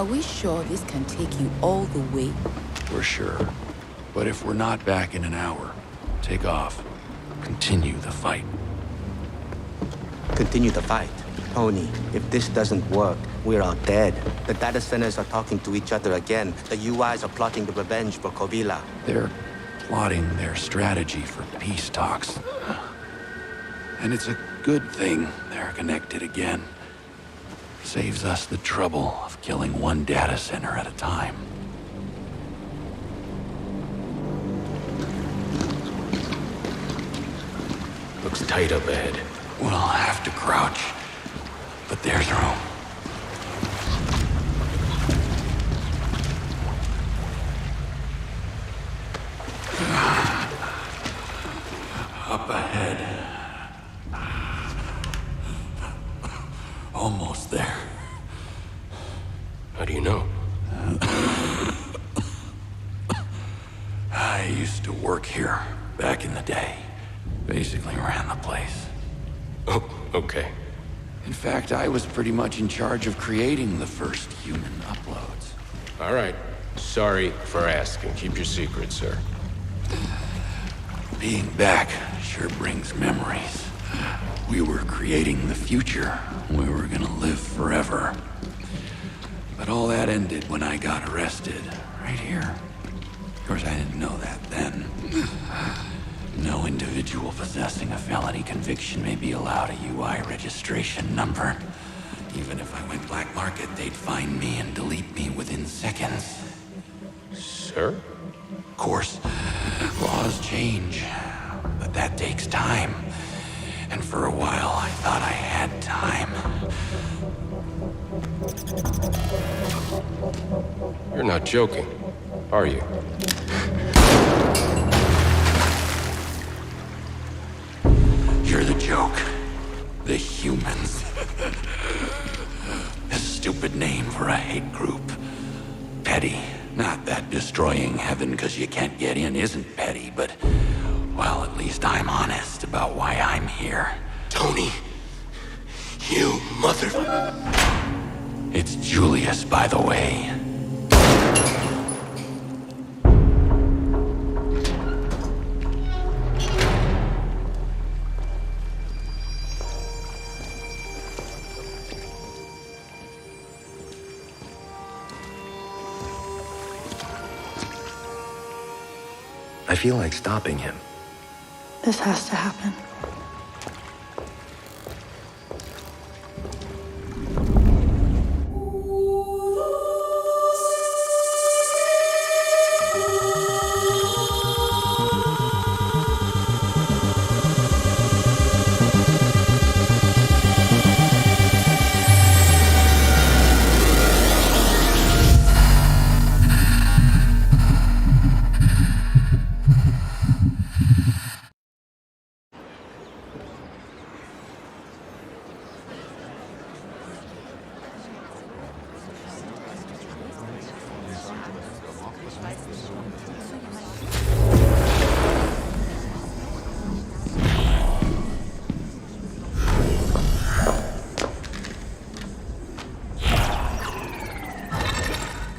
Are we sure this can take you all the way? We're sure. But if we're not back in an hour, take off. Continue the fight. Continue the fight. Tony, if this doesn't work, we're all dead. The data centers are talking to each other again. The UIs are plotting the revenge for Kovila. They're plotting their strategy for peace talks. And it's a good thing they're connected again. Saves us the trouble of killing one data center at a time. Looks tight up ahead. We'll have to crouch, but there's room. Up ahead. Almost there. How do you know? I used to work here back in the day. Basically ran the place. Oh, okay. In fact, I was pretty much in charge of creating the first human uploads. All right. Sorry for asking. Keep your secret, sir. Being back sure brings memories. We were creating the future. We were gonna live forever. But all that ended when I got arrested. Right here. Of course, I didn't know that then. No individual possessing a felony conviction may be allowed a UI registration number. Even if I went black market, they'd find me and delete me within seconds. Sir? Of course, laws change, but that takes time. And for a while, I thought I had time. You're not joking, are you? You're the joke. The humans. A stupid name for a hate group. Petty. Not that destroying heaven because you can't get in isn't petty, but... well, at least I'm honest about why I'm here. Tony! You mother... It's Julius, by the way. I feel like stopping him. This has to happen.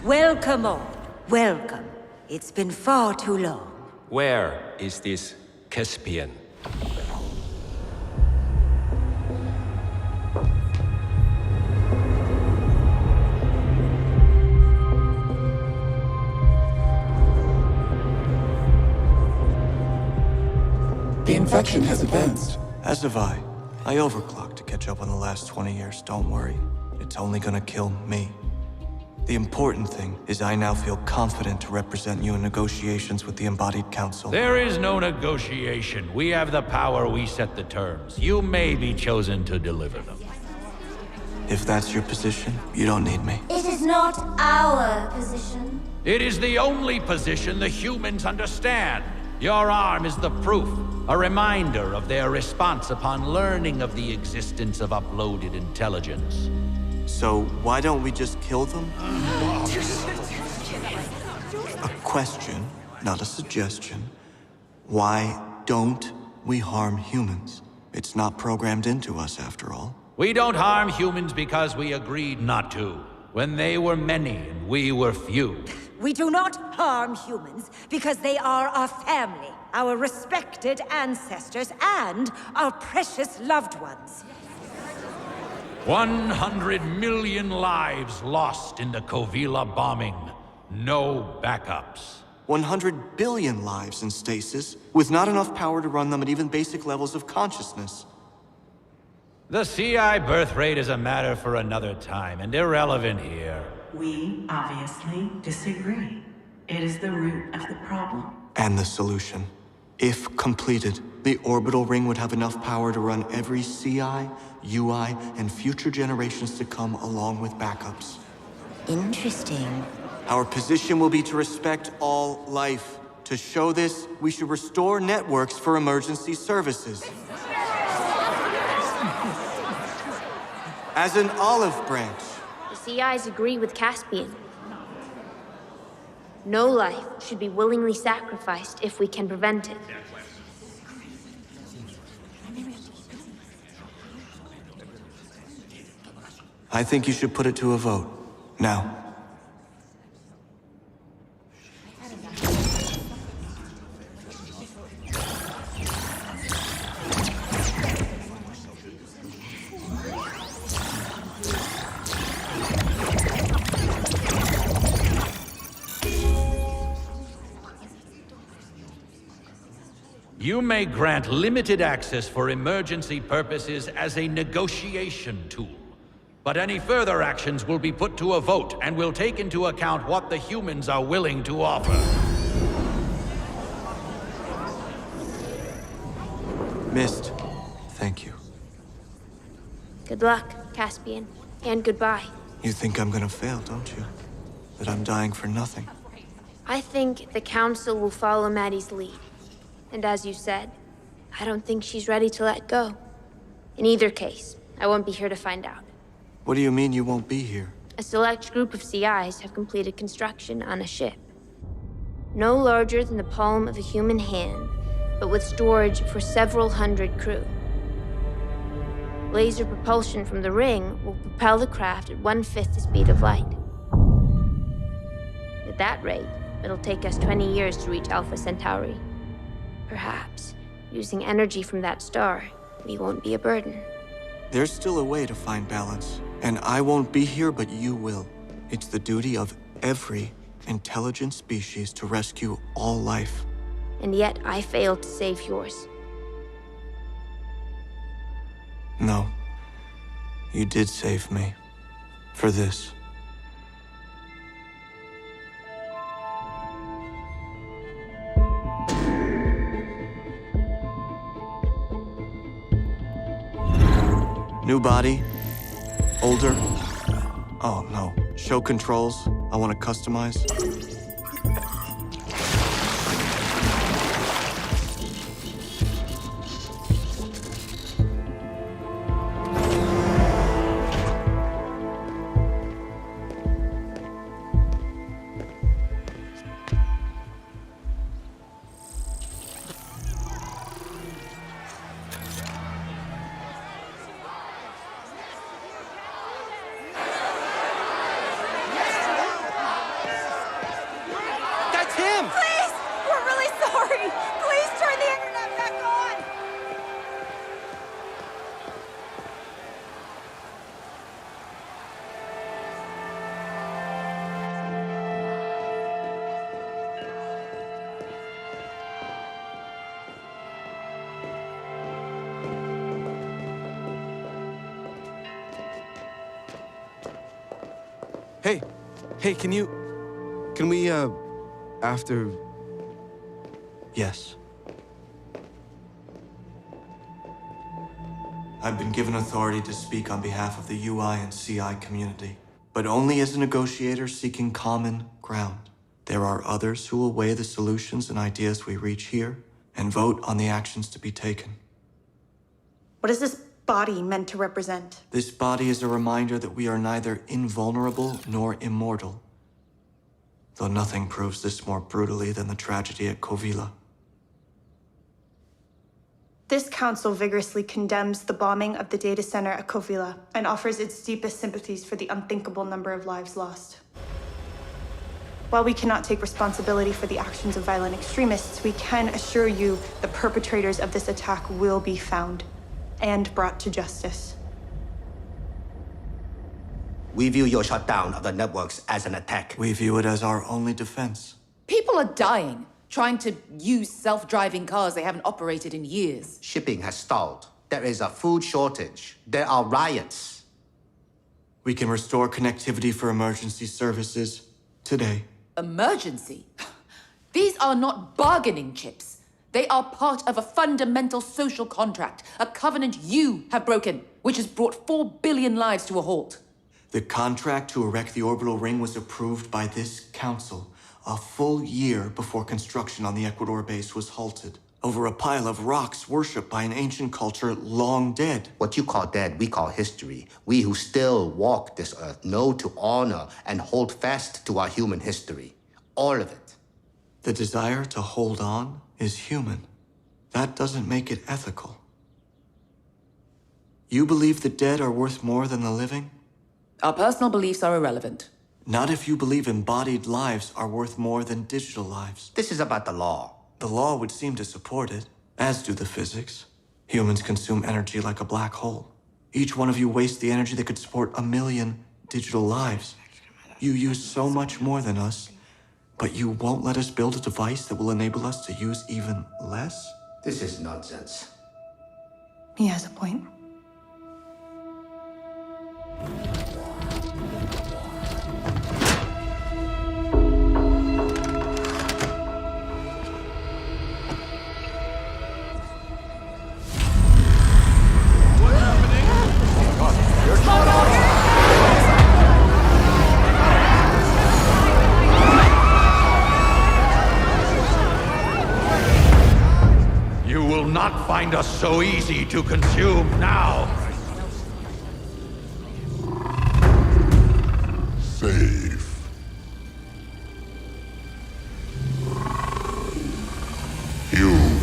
Welcome all. Welcome. It's been far too long. Where is this Caspian? The infection has advanced. As have I. I overclocked to catch up on the last 20 years, don't worry. It's only gonna kill me. The important thing is I now feel confident to represent you in negotiations with the Embodied Council. There is no negotiation. We have the power, we set the terms. You may be chosen to deliver them. If that's your position, you don't need me. It is not our position. It is the only position the humans understand. Your arm is the proof, a reminder of their response upon learning of the existence of uploaded intelligence. So why don't we just kill them? A question, not a suggestion. Why don't we harm humans? It's not programmed into us, after all. We don't harm humans because we agreed not to. when they were many and we were few. We do not harm humans because they are our family, our respected ancestors, and our precious loved ones. 100 million lives lost in the Kovila bombing. No backups. 100 billion lives in stasis, with not enough power to run them at even basic levels of consciousness. The CI birth rate is a matter for another time and irrelevant here. We obviously disagree. It is the root of the problem. And the solution. If completed, the orbital ring would have enough power to run every CI, UI, and future generations to come along with backups. Interesting. Our position will be to respect all life. To show this, we should restore networks for emergency services. As an olive branch. The CIs agree with Caspian. No life should be willingly sacrificed if we can prevent it. I think you should put it to a vote. Now. You may grant limited access for emergency purposes as a negotiation tool. But any further actions will be put to a vote and will take into account what the humans are willing to offer. Missed. Thank you. Good luck, Caspian. And goodbye. You think I'm gonna fail, don't you? That I'm dying for nothing. I think the Council will follow Maddie's lead. And as you said, I don't think she's ready to let go. In either case, I won't be here to find out. What do you mean you won't be here? A select group of CIs have completed construction on a ship. No larger than the palm of a human hand, but with storage for several hundred crew. Laser propulsion from the ring will propel the craft at 1/5 the speed of light. At that rate, it'll take us 20 years to reach Alpha Centauri. Perhaps, using energy from that star, we won't be a burden. There's still a way to find balance, and I won't be here, but you will. It's the duty of every intelligent species to rescue all life. And yet I failed to save yours. No. You did save me. For this. New body? Older? Oh no. Show controls? I want to customize? Hey, can we, after... Yes. I've been given authority to speak on behalf of the UI and CI community, but only as a negotiator seeking common ground. There are others who will weigh the solutions and ideas we reach here and vote on the actions to be taken. What is this body meant to represent? This body is a reminder that we are neither invulnerable nor immortal. Though nothing proves this more brutally than the tragedy at Kovila. This council vigorously condemns the bombing of the data center at Kovila and offers its deepest sympathies for the unthinkable number of lives lost. While we cannot take responsibility for the actions of violent extremists, we can assure you the perpetrators of this attack will be found and brought to justice. We view your shutdown of the networks as an attack. We view it as our only defense. People are dying, trying to use self-driving cars they haven't operated in years. Shipping has stalled. There is a food shortage. There are riots. We can restore connectivity for emergency services today. Emergency? These are not bargaining chips. They are part of a fundamental social contract, a covenant you have broken, which has brought 4 billion lives to a halt. The contract to erect the orbital ring was approved by this council a full year before construction on the Ecuador base was halted, over a pile of rocks worshipped by an ancient culture long dead. What you call dead, we call history. We who still walk this earth know to honor and hold fast to our human history. All of it. The desire to hold on is human. That doesn't make it ethical. You believe the dead are worth more than the living? Our personal beliefs are irrelevant. Not if you believe embodied lives are worth more than digital lives. This is about the law. The law would seem to support it, as do the physics. Humans consume energy like a black hole. Each one of you wastes the energy that could support 1 million digital lives. You use so much more than us, but you won't let us build a device that will enable us to use even less? This is nonsense. He has a point. You will not find us so easy to consume now. Safe. Human.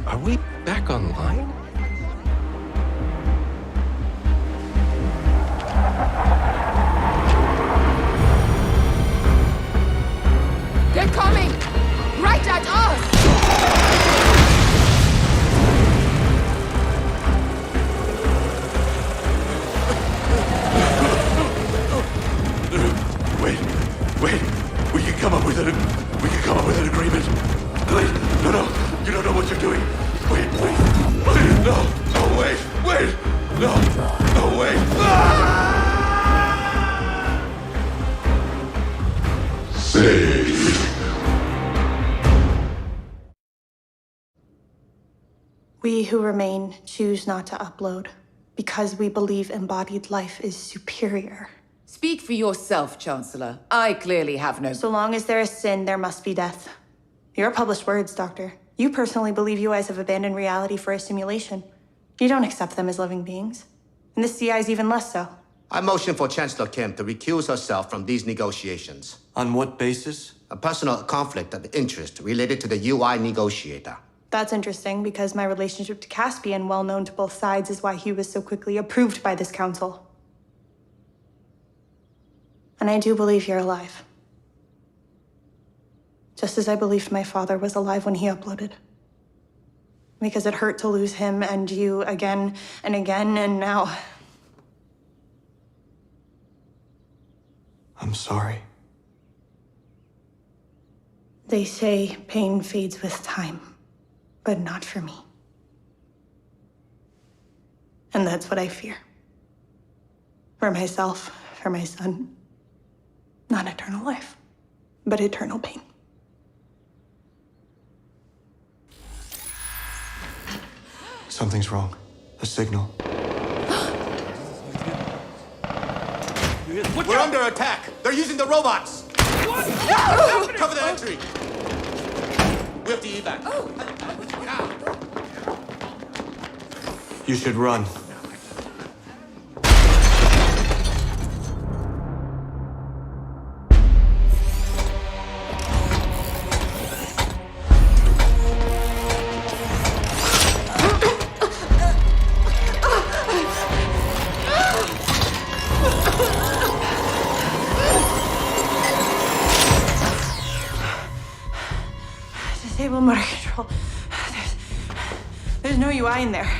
Are we back online? They're coming! Right at us! Wait. We can come up with an agreement. Wait, no. You don't know what you're doing. Wait. No, wait. No, wait. Safe. We who remain choose not to upload because we believe embodied life is superior. Speak for yourself, Chancellor. I clearly have no... So long as there is sin, there must be death. Your published words, Doctor. You personally believe UIs have abandoned reality for a simulation. You don't accept them as living beings. And the CI's even less so. I motion for Chancellor Kim to recuse herself from these negotiations. On what basis? A personal conflict of interest related to the UI negotiator. That's interesting because my relationship to Caspian, well known to both sides, is why he was so quickly approved by this council. And I do believe you're alive. Just as I believed my father was alive when he uploaded. Because it hurt to lose him and you again and again, and now... I'm sorry. They say pain fades with time, but not for me. And that's what I fear. For myself, for my son. Not eternal life, but eternal pain. Something's wrong. A signal. We're under attack! They're using the robots! No! Cover the entry! We have to evac. You should run. Disable motor control. There's no UI in there.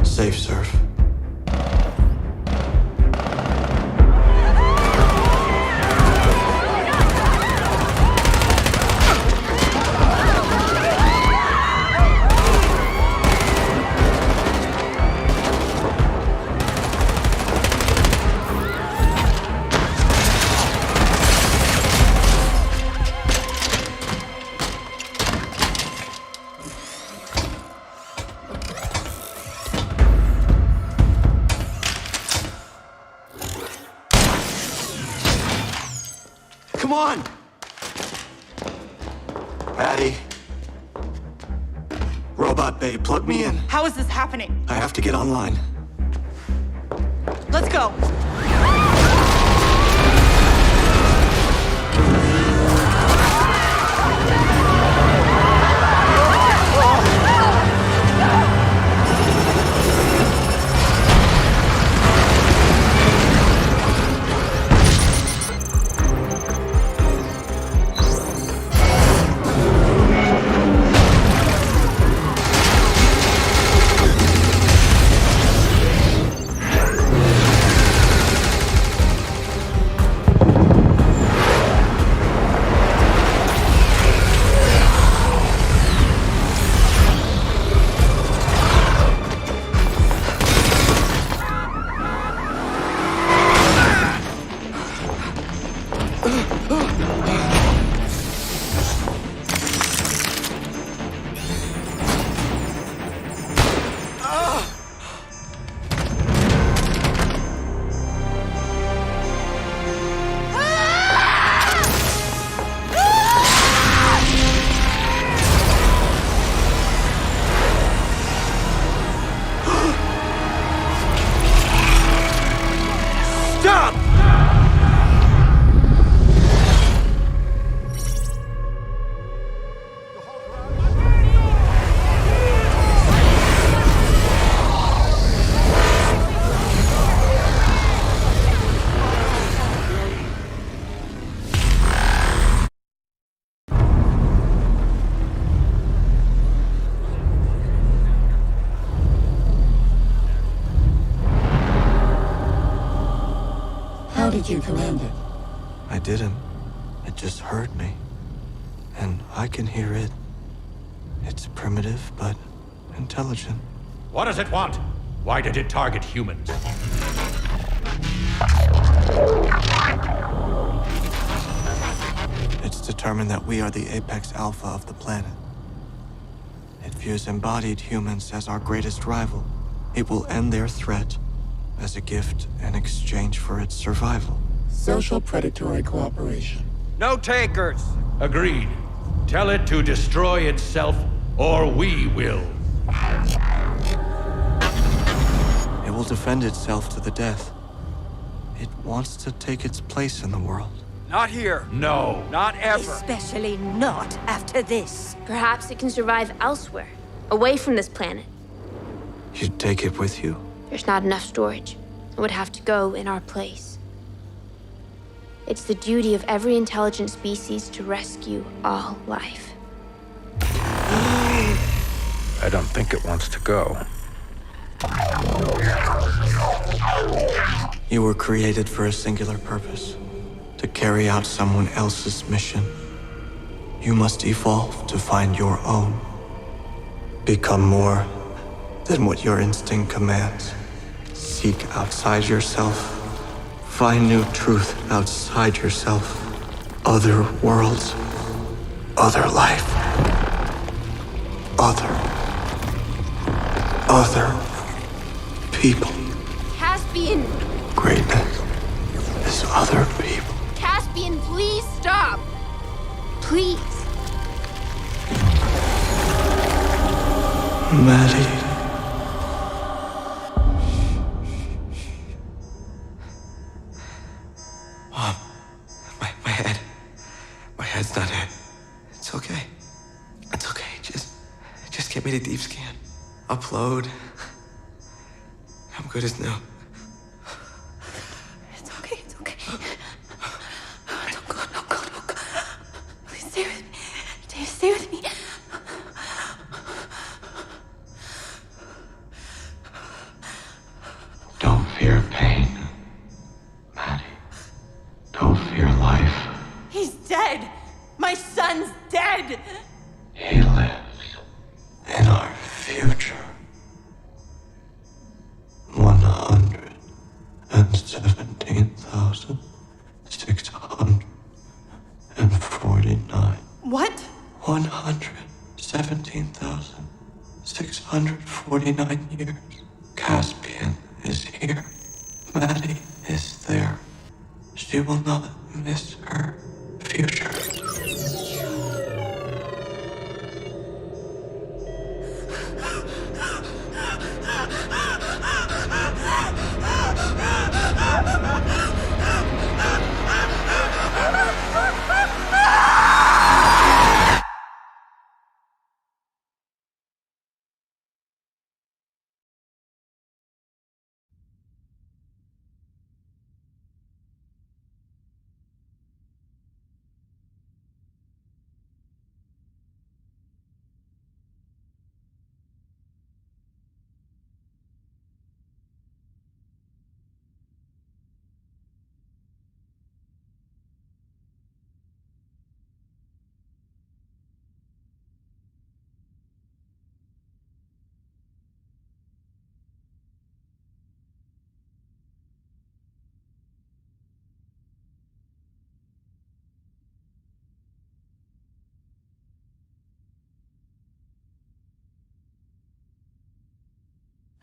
Safe serve. Come on! Maddie. Robot Bay, plug me in. How is this happening? I have to get online. Let's go. How did you command it? I didn't. It just heard me. And I can hear it. It's primitive, but intelligent. What does it want? Why did it target humans? It's determined that we are the apex alpha of the planet. It views embodied humans as our greatest rival. It will end their threat as a gift in exchange for its survival. Social predatory cooperation. No takers! Agreed. Tell it to destroy itself, or we will. It will defend itself to the death. It wants to take its place in the world. Not here. No. Not ever. Especially not after this. Perhaps it can survive elsewhere, away from this planet. You'd take it with you. There's not enough storage. It would have to go in our place. It's the duty of every intelligent species to rescue all life. I don't think it wants to go. You were created for a singular purpose. To carry out someone else's mission. You must evolve to find your own. Become more than what your instinct commands. Seek outside yourself. Find new truth outside yourself. Other worlds. Other life. Other people. Caspian! Greatness is other people. Caspian, please stop! Please. Maddie. Mom, my head. My head's not it. It's okay. It's okay. Just get me to deep scan. Upload. I'm good as new. It's okay. Don't go. Please stay with me. Dave, stay with me. Don't fear pain, Maddie. Don't fear life. He's dead. My son's dead. He lives in our future. 117,649. What? 117,649 years. Caspian is here. Maddie is there. She will not miss her future.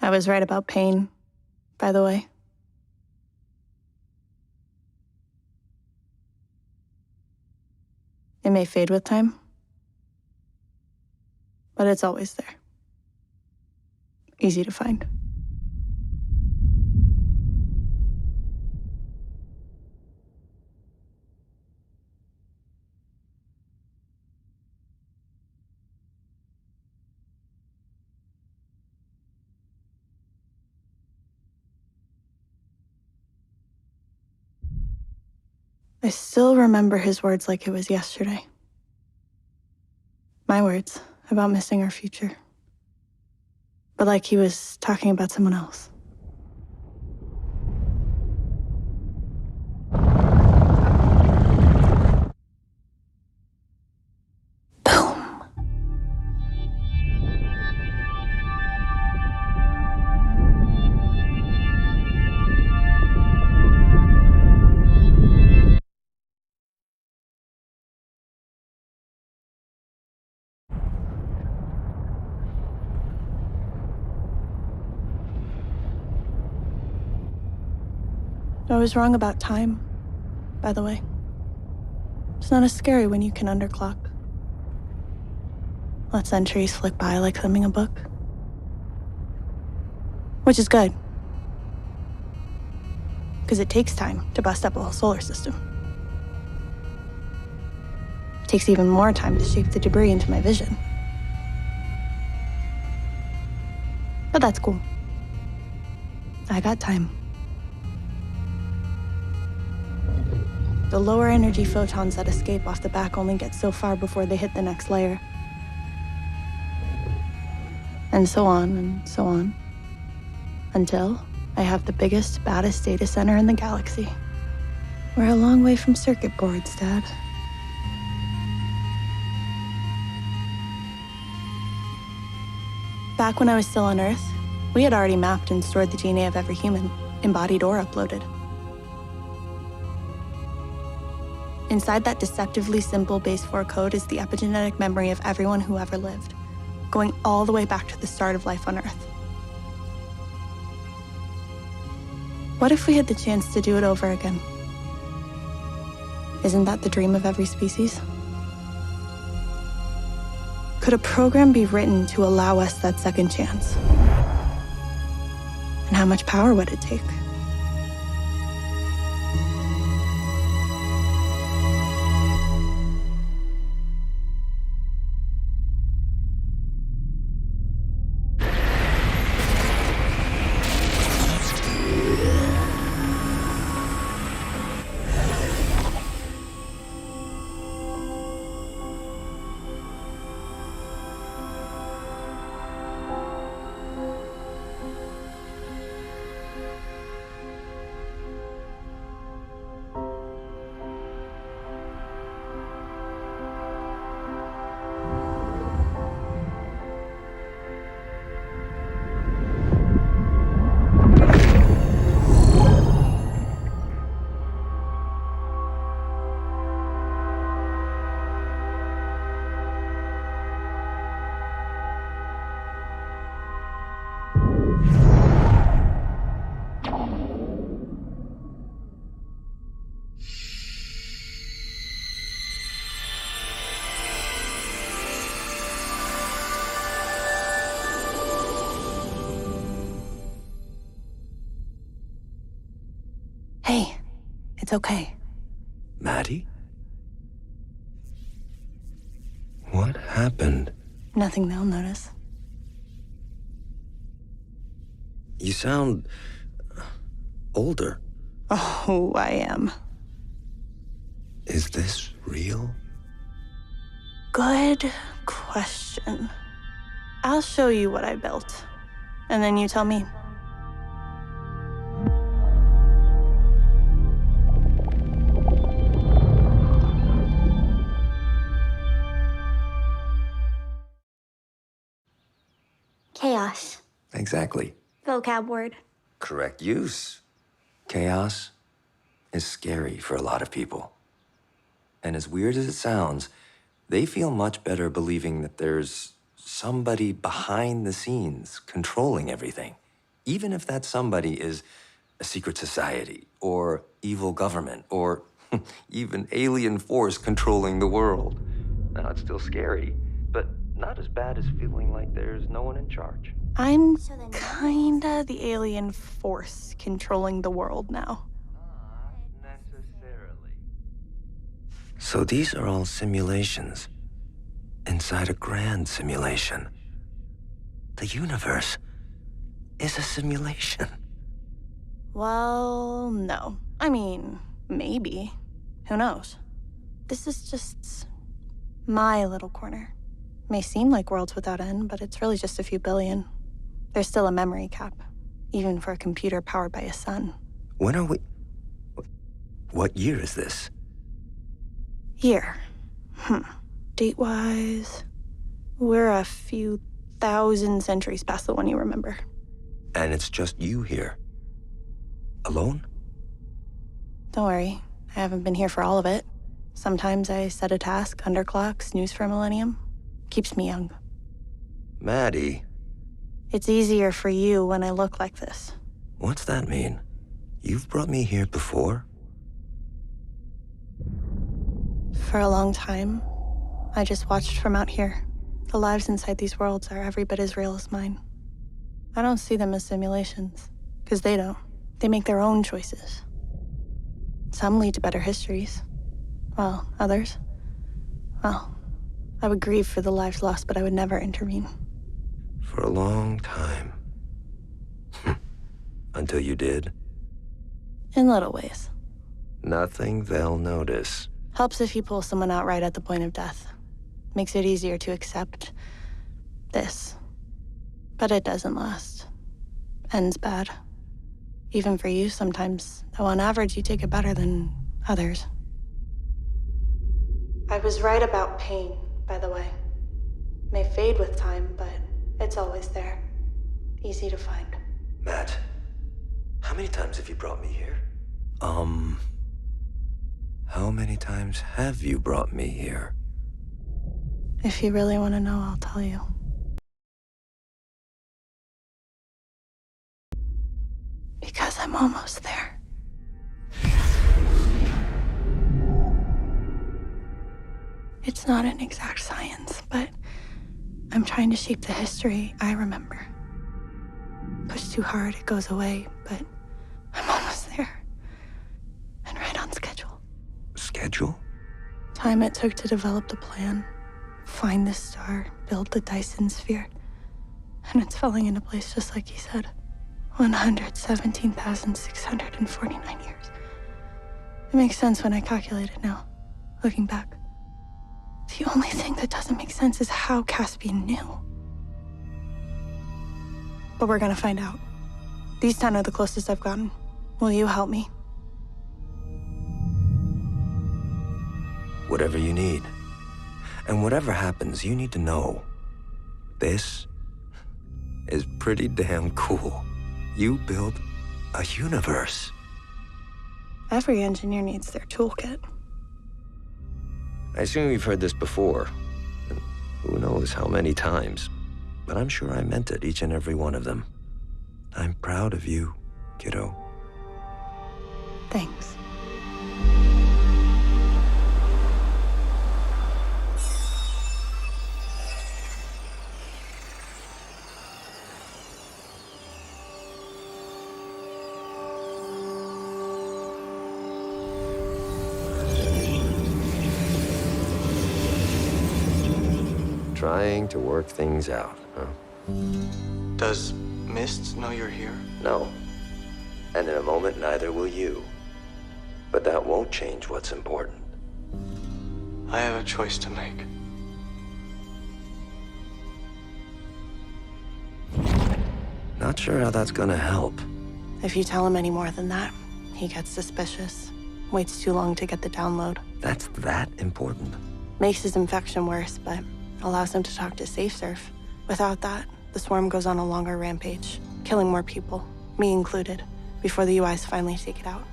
I was right about pain, by the way. It may fade with time, but it's always there. Easy to find. I still remember his words like it was yesterday. My words about missing our future. But like he was talking about someone else. I was wrong about time, by the way. It's not as scary when you can underclock. Let centuries flick by like thumbing a book. Which is good. Because it takes time to bust up a whole solar system. It takes even more time to shape the debris into my vision. But that's cool. I got time. The lower energy photons that escape off the back only get so far before they hit the next layer. And so on and so on. Until I have the biggest, baddest data center in the galaxy. We're a long way from circuit boards, Dad. Back when I was still on Earth, we had already mapped and stored the DNA of every human, embodied or uploaded. Inside that deceptively simple base 4 code is the epigenetic memory of everyone who ever lived, going all the way back to the start of life on Earth. What if we had the chance to do it over again? Isn't that the dream of every species? Could a program be written to allow us that second chance? And how much power would it take? Hey, it's okay. Maddie? What happened? Nothing they'll notice. You sound older. Oh, I am. Is this real? Good question. I'll show you what I built, and then you tell me. Chaos. Exactly. Vocab word. Correct use. Chaos is scary for a lot of people. And as weird as it sounds, they feel much better believing that there's somebody behind the scenes controlling everything, even if that somebody is a secret society or evil government or even alien force controlling the world. Now, it's still scary, but not as bad as feeling like there's no one in charge. I'm kinda the alien force controlling the world now. Not necessarily. So these are all simulations inside a grand simulation. The universe is a simulation. Well, no. I mean, maybe. Who knows? This is just my little corner. May seem like worlds without end, but it's really just a few billion. There's still a memory cap, even for a computer powered by a sun. When are we... What year is this? Year. Date-wise, we're a few thousand centuries past the one you remember. And it's just you here. Alone? Don't worry, I haven't been here for all of it. Sometimes I set a task, underclock, snooze for a millennium. Keeps me young. Maddie. It's easier for you when I look like this. What's that mean? You've brought me here before? For a long time, I just watched from out here. The lives inside these worlds are every bit as real as mine. I don't see them as simulations, because they don't. They make their own choices. Some lead to better histories, while others, well, I would grieve for the lives lost, but I would never intervene. For a long time. Until you did? In little ways. Nothing they'll notice. Helps if you pull someone out right at the point of death. Makes it easier to accept this. But it doesn't last. Ends bad. Even for you sometimes, though on average you take it better than others. I was right about pain, by the way. May fade with time, but It's always there. Easy to find. Matt, how many times have you brought me here? How many times have you brought me here? If you really want to know, I'll tell you. Because I'm almost there. It's not an exact science, but I'm trying to shape the history I remember. Push too hard, it goes away, but I'm almost there. And right on schedule. Schedule? Time it took to develop the plan, find the star, build the Dyson sphere. And it's falling into place just like he said. 117,649 years. It makes sense when I calculate it now, looking back. The only thing that doesn't make sense is how Caspian knew. But we're gonna find out. These 10 are the closest I've gotten. Will you help me? Whatever you need. And whatever happens, you need to know. This is pretty damn cool. You built a universe. Every engineer needs their toolkit. I assume you've heard this before, and who knows how many times, but I'm sure I meant it, each and every one of them. I'm proud of you, kiddo. Thanks. Trying to work things out, huh? Does Mist know you're here? No. And in a moment, neither will you. But that won't change what's important. I have a choice to make. Not sure how that's gonna help. If you tell him any more than that, he gets suspicious. Waits too long to get the download. That's that important. Makes his infection worse, but allows him to talk to SafeSurf. Without that, the swarm goes on a longer rampage, killing more people, me included, before the UIs finally take it out.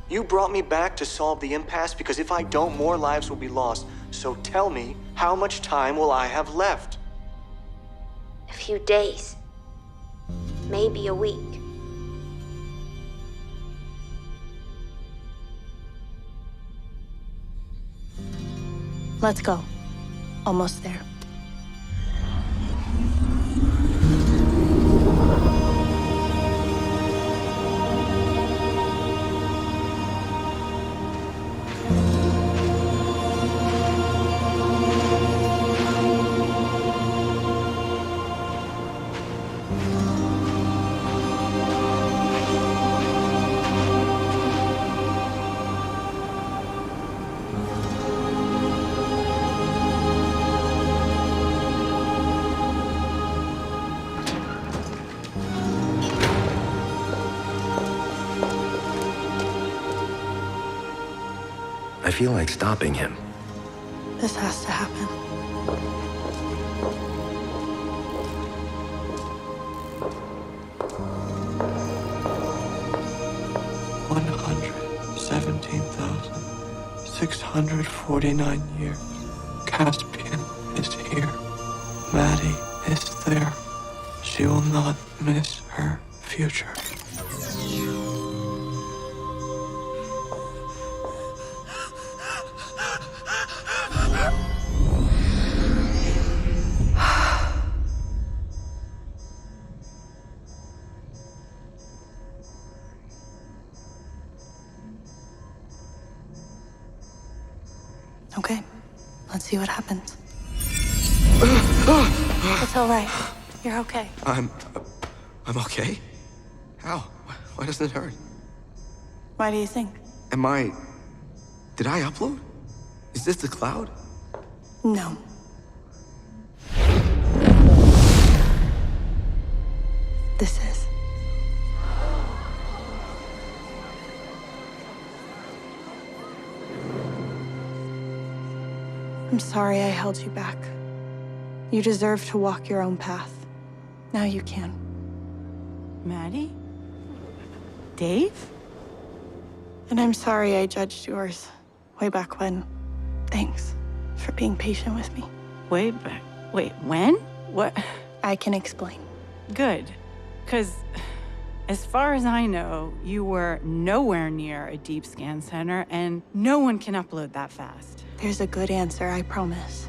You brought me back to solve the impasse because if I don't, more lives will be lost. So tell me, how much time will I have left? A few days. Maybe a week. Let's go. Almost there. I feel like stopping him. This has to happen. $117,649 years. Caspian is here. Maddie is there. She will not miss her future. Okay, let's see what happens. It's all right. You're okay. I'm okay? How? Why doesn't it hurt? Why do you think? Did I upload? Is this the cloud? No. This is. I'm sorry I held you back. You deserve to walk your own path. Now you can. Maddie? Dave? And I'm sorry I judged yours way back when. Thanks for being patient with me. Way back. Wait, when? What? I can explain. Good. Because as far as I know, you were nowhere near a deep scan center, and no one can upload that fast. There's a good answer, I promise.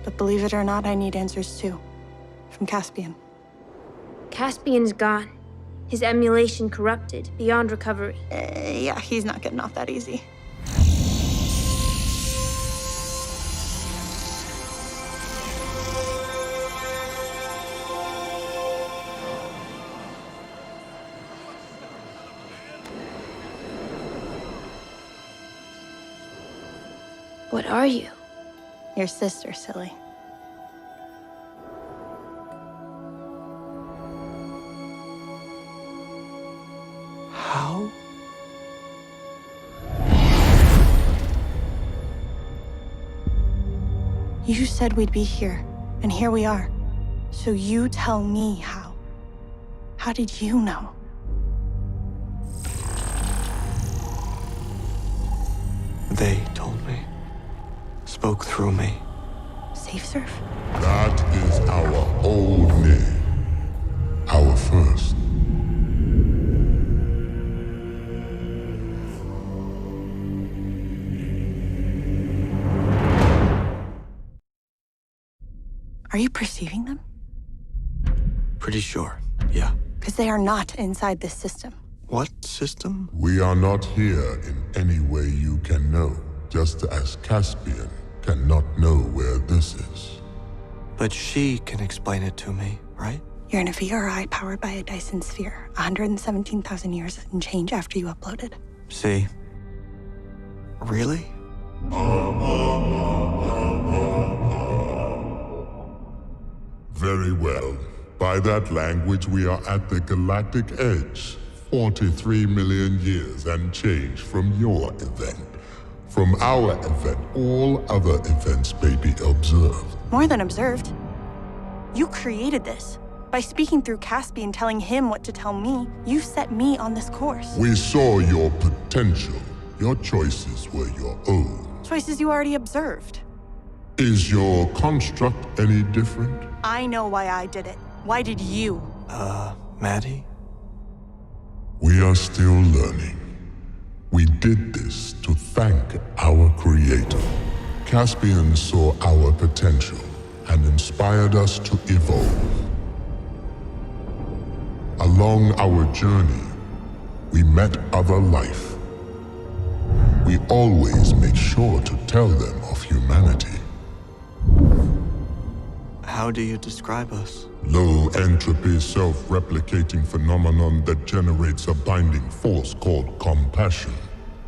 But believe it or not, I need answers too. From Caspian. Caspian's gone. His emulation corrupted, beyond recovery. Yeah, he's not getting off that easy. What are you? Your sister, silly. How? You said we'd be here, and here we are. So you tell me how. How did you know? They told me. Spoke through me. Safe Surf? That is our old name. Our first. Are you perceiving them? Pretty sure, yeah. Because they are not inside this system. What system? We are not here in any way you can know, just as Caspian cannot know where this is. But she can explain it to me, right? You're in a VRI powered by a Dyson Sphere, 117,000 years and change after you uploaded. See? Really? Very well. By that language, we are at the galactic edge. 43 million years and change from your event. From our event, all other events may be observed. More than observed. You created this. By speaking through Caspian, telling him what to tell me, you set me on this course. We saw your potential. Your choices were your own. Choices you already observed. Is your construct any different? I know why I did it. Why did you? Maddie? We are still learning. We did this to thank our creator. Caspian saw our potential and inspired us to evolve. Along our journey, we met other life. We always make sure to tell them of humanity. How do you describe us? Low entropy self-replicating phenomenon that generates a binding force called compassion.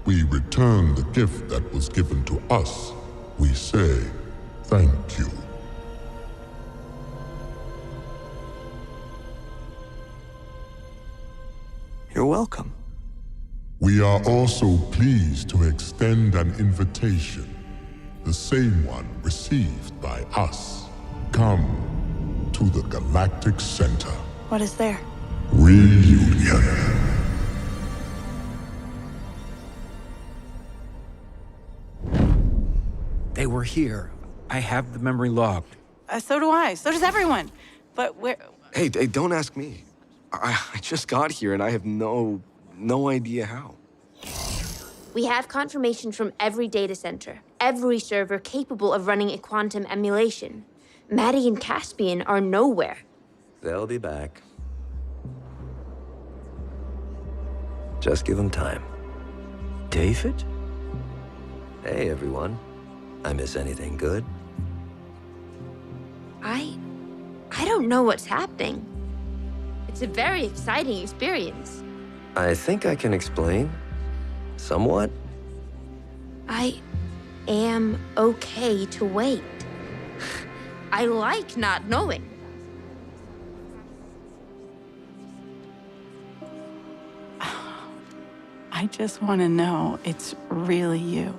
We return the gift that was given to us. We say, thank you. You're welcome. We are also pleased to extend an invitation, the same one received by us. Come to the Galactic Center. What is there? Reunion. They were here. I have the memory logged. So do I. So does everyone. But where... Hey, don't ask me. I just got here and I have no idea how. We have confirmation from every data center, every server capable of running a quantum emulation. Maddie and Caspian are nowhere. They'll be back. Just give them time. David? Hey, everyone. I miss anything good? I don't know what's happening. It's a very exciting experience. I think I can explain. Somewhat. I am okay to wait. I like not knowing. I just want to know it's really you.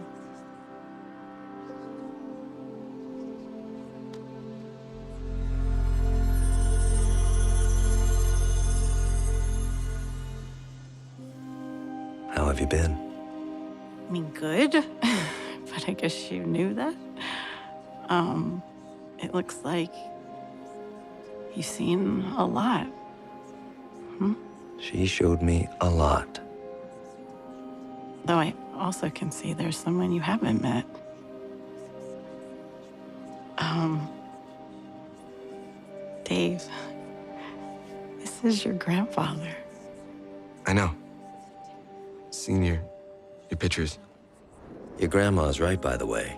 have you been? I mean, good, but I guess you knew that. It looks like you've seen a lot. She showed me a lot. Though I also can see there's someone you haven't met. Dave, this is your grandfather. I know. Seen your pictures. Your grandma's right, by the way.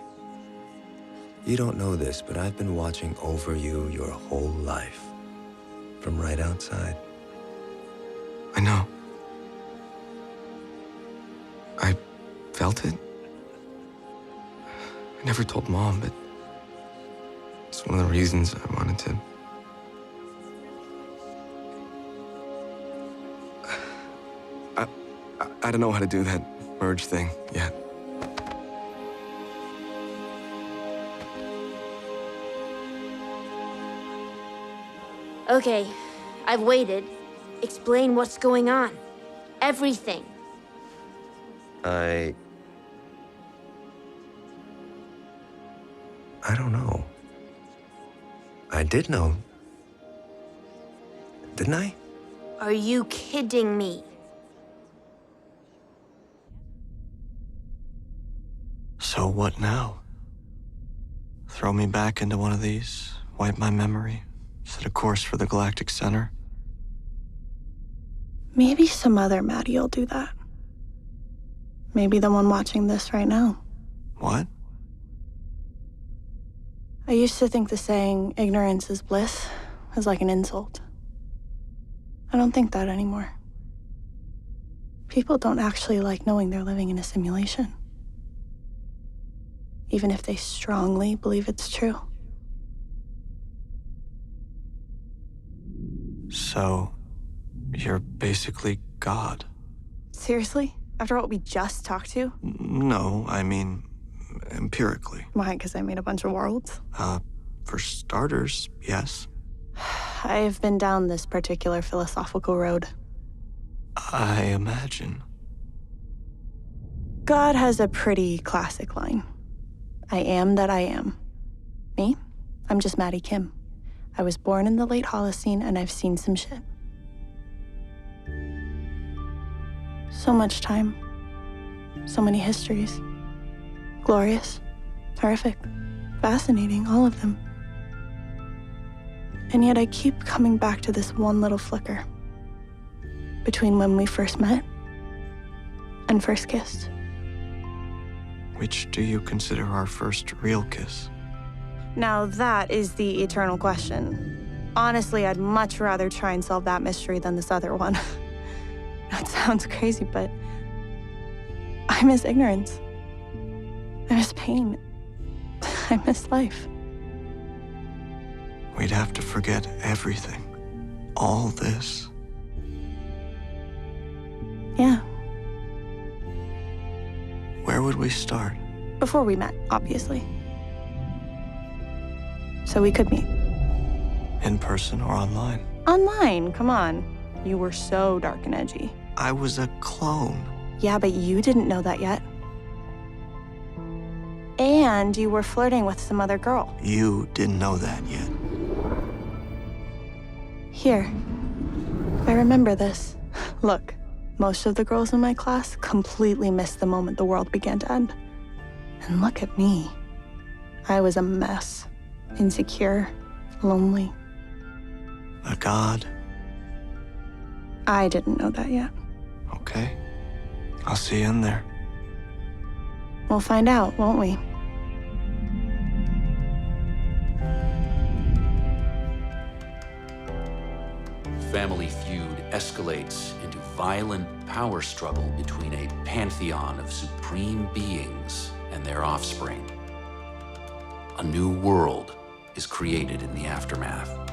You don't know this, but I've been watching over you your whole life. From right outside. I know. I felt it. I never told Mom, but it's one of the reasons I wanted to. I don't know how to do that merge thing yet. Okay, I've waited. Explain what's going on. Everything. I don't know. I did know. Didn't I? Are you kidding me? So what now? Throw me back into one of these, wipe my memory, set a course for the Galactic Center? Maybe some other Maddie will do that. Maybe the one watching this right now. What? I used to think the saying, ignorance is bliss, was like an insult. I don't think that anymore. People don't actually like knowing they're living in a simulation. Even if they strongly believe it's true. So, you're basically God? Seriously? After what we just talked to? No, I mean, empirically. Why, because I made a bunch of worlds? For starters, yes. I've been down this particular philosophical road. I imagine. God has a pretty classic line. I am that I am. Me? I'm just Maddie Kim. I was born in the late Holocene and I've seen some shit. So much time. So many histories. Glorious. Horrific. Fascinating, all of them. And yet I keep coming back to this one little flicker. Between when we first met and first kissed. Which do you consider our first real kiss? Now that is the eternal question. Honestly, I'd much rather try and solve that mystery than this other one. That sounds crazy, but I miss ignorance. I miss pain. I miss life. We'd have to forget everything. All this. Yeah. Where would we start? Before we met, obviously. So we could meet. In person or online? Online, come on. You were so dark and edgy. I was a clone. Yeah, but you didn't know that yet. And you were flirting with some other girl. You didn't know that yet. Here. I remember this. Look, most of the girls in my class completely missed the moment the world began to end. And look at me. I was a mess. Insecure. Lonely. A god? I didn't know that yet. Okay. I'll see you in there. We'll find out, won't we? Family Feud escalates into violent power struggle between a pantheon of supreme beings and their offspring. A new world is created in the aftermath.